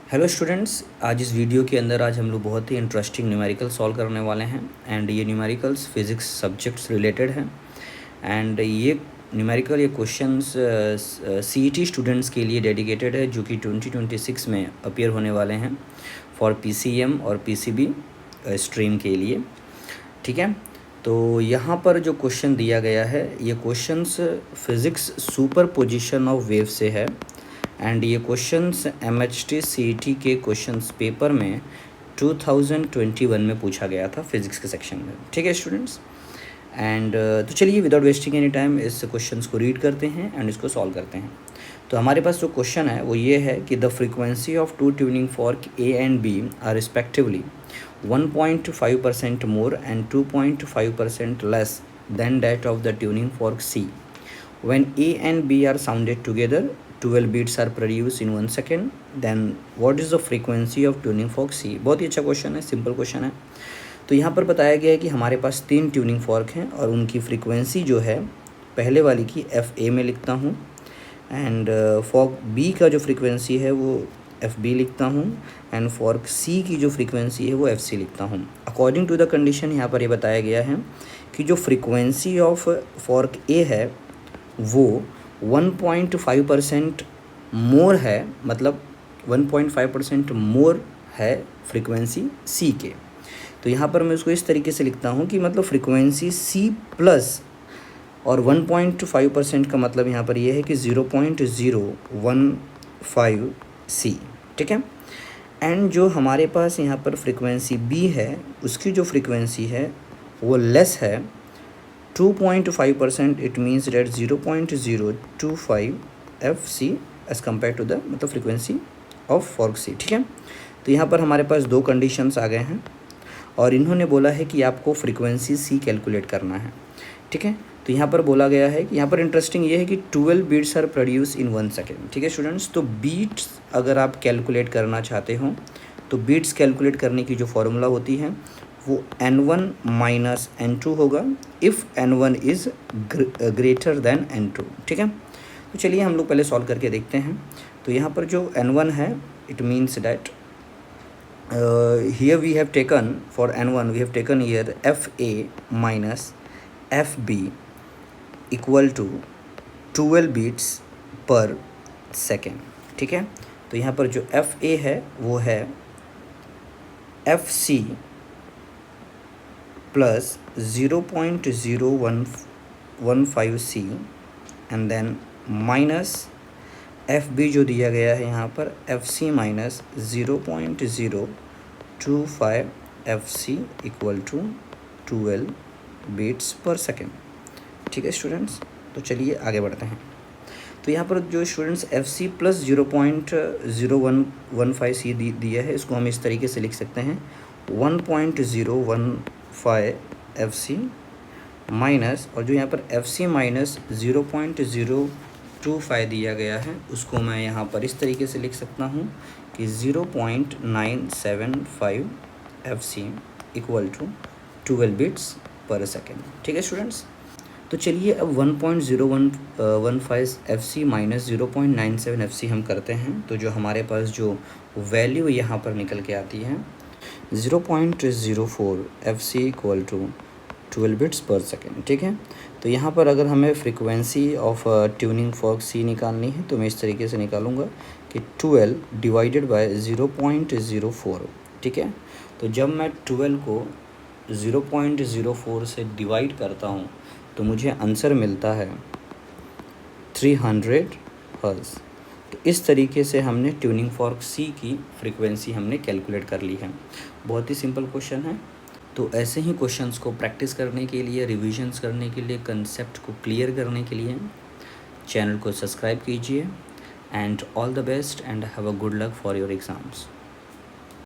Hello students, आज इस video के अंदर आज हम लोग बहुत ही इंटरेस्टिंग न्यूमेरिकल सॉल्व करने वाले हैं। एंड ये न्यूमेरिकल्स फिज़िक्स सब्जेक्ट्स रिलेटेड हैं। एंड ये न्यूमेरिकल ये क्वेश्चंस सीईटी स्टूडेंट्स के लिए डेडिकेटेड है, जो कि 2026 में अपीयर होने वाले हैं फॉर पीसीएम और पीसीबी स्ट्रीम के लिए। ठीक है, तो यहाँ पर जो क्वेश्चन दिया गया है, ये questions physics super position of wave से है। एंड ये क्वेश्चंस एमएचटी सीईटी के क्वेश्चंस पेपर में 2021 में पूछा गया था फिज़िक्स के सेक्शन में। ठीक है स्टूडेंट्स, एंड तो चलिए विदाउट वेस्टिंग एनी टाइम इस क्वेश्चंस को रीड करते हैं एंड इसको सॉल्व करते हैं। तो हमारे पास जो क्वेश्चन है वो ये है कि the frequency of two tuning fork A and B are respectively 1.5% more and 2.5% less than that of the tuning fork C. When A and B are sounded together, 12 beats are produced in 1 second. Then what is the frequency of tuning fork C? बहुत ही अच्छा question है, simple question है। तो यहाँ पर बताया गया है कि हमारे पास 3 ट्यूनिंग फॉर्क हैं और उनकी फ्रीक्वेंसी जो है, पहले वाली की एफ ए में लिखता हूँ, एंड फॉर्क बी का जो फ्रीक्वेंसी है वो एफ बी लिखता हूँ, एंड फॉर्क सी की जो फ्रीक्वेंसी है वो एफ सी लिखता हूँ। अकॉर्डिंग टू द कंडीशन यहाँ पर ये बताया गया है कि जो फ्रीक्वेंसी ऑफ फॉर्क ए है वो 1.5% मोर है, मतलब 1.5% मोर है फ्रीक्वेंसी सी के। तो यहाँ पर मैं उसको इस तरीके से लिखता हूँ कि मतलब फ्रीक्वेंसी सी प्लस और 1.5% का मतलब यहाँ पर ये है कि 0.015 सी। ठीक है, एंड जो हमारे पास यहाँ पर फ्रीक्वेंसी बी है, उसकी जो फ्रीक्वेंसी है वो लेस है 2.5%। It means that 0.025 F C as compare to the मतलब फ्रीक्वेंसी ऑफ फॉर्क सी। ठीक है, तो यहाँ पर हमारे पास दो कंडीशंस आ गए हैं और इन्होंने बोला है कि आपको फ्रीक्वेंसी सी कैलकुलेट करना है। ठीक है, तो यहाँ पर बोला गया है कि यहाँ पर इंटरेस्टिंग ये है कि 12 beats are produce in 1 second. ठीक है स्टूडेंट्स, तो बीट्स अगर आप कैलकुलेट करना चाहते हो तो बीट्स कैलकुलेट करने की जो फॉर्मूला होती है वो n1 माइनस n2 होगा if n1 is greater than n2। ठीक है, तो चलिए हम लोग पहले सॉल्व करके देखते हैं। तो यहाँ पर जो n1 है, it means that here we have taken for n1 we have taken here F A minus F B equal to 12 beats पर सेकेंड। ठीक है, तो यहाँ पर जो एफ ए है वो है F C plus 0.0115 C and then minus F B जो दिया गया है यहाँ पर F C minus 0.025 F C equal to 12 beats पर सेकेंड। ठीक है स्टूडेंट्स, तो चलिए आगे बढ़ते हैं। तो यहाँ पर जो स्टूडेंट्स एफ सी प्लस 0.0115 सी दिया है, इसको हम इस तरीके से लिख सकते हैं 1.015 एफ सी माइनस, और जो यहाँ पर एफ सी माइनस 0.025 दिया गया है उसको मैं यहाँ पर इस तरीके से लिख सकता हूँ कि 0.975 F C equal to 12 bits पर सेकेंड। ठीक है स्टूडेंट्स, तो चलिए अब 1.0115 F C minus 0.97 F C हम करते हैं। तो जो हमारे पास जो वैल्यू यहाँ पर निकल के आती है 0.04 F C equal to 12 bits पर सेकेंड। ठीक है, तो यहाँ पर अगर हमें frequency of tuning fork C निकालनी है तो मैं इस तरीके से निकालूंगा कि 12 डिवाइडेड बाय 0.04। ठीक है, तो जब मैं 12 को 0.04 से डिवाइड करता हूँ तो मुझे आंसर मिलता है 300 हर्ट्ज़। तो इस तरीके से हमने ट्यूनिंग फॉर्क सी की फ्रीक्वेंसी हमने कैलकुलेट कर ली है। बहुत ही सिंपल क्वेश्चन है। तो ऐसे ही क्वेश्चंस को प्रैक्टिस करने के लिए, रिविजन्स करने के लिए, कंसेप्ट को क्लियर करने के लिए चैनल को सब्सक्राइब कीजिए। And all the best and have a good luck for your exams.